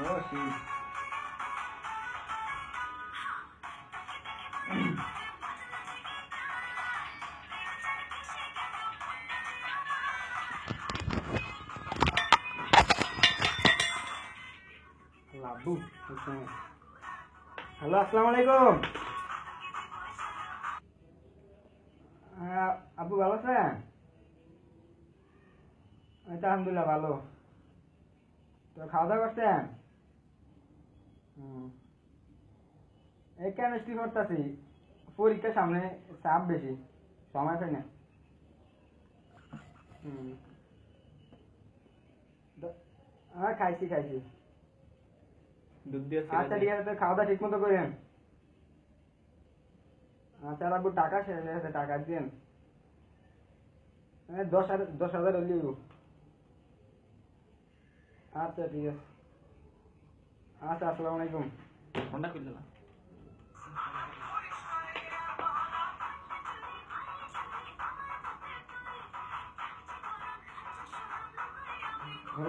ও শীত। লাবু হ্যালো, আসসালামু আলাইকুম। আপু ভালো আছেন? এই তো আলহামদুলিল্লাহ ভালো। তো খাওয়া দাওয়া করছেন? হুম। এই কেমিস্ট্রি করতেছি, পরীক্ষা সামনে, চাপ বেশি, সময় পাই না। হুম। হ্যাঁ খাইছি খাইছি। দুধ দিয়ে ছেড়ে আচ্ছা দেয়। ঠিক আছে, তো খাওয়া দাওয়া ঠিক মতো করেন। আচ্ছা আপু, টাকা শেষ হয়ে গেছে, টাকা দিন। 10,000 হইলেই। আচ্ছা ঠিক আছে। আচ্ছা, আসসালামু আলাইকুম। ফোনটা করলে না। ও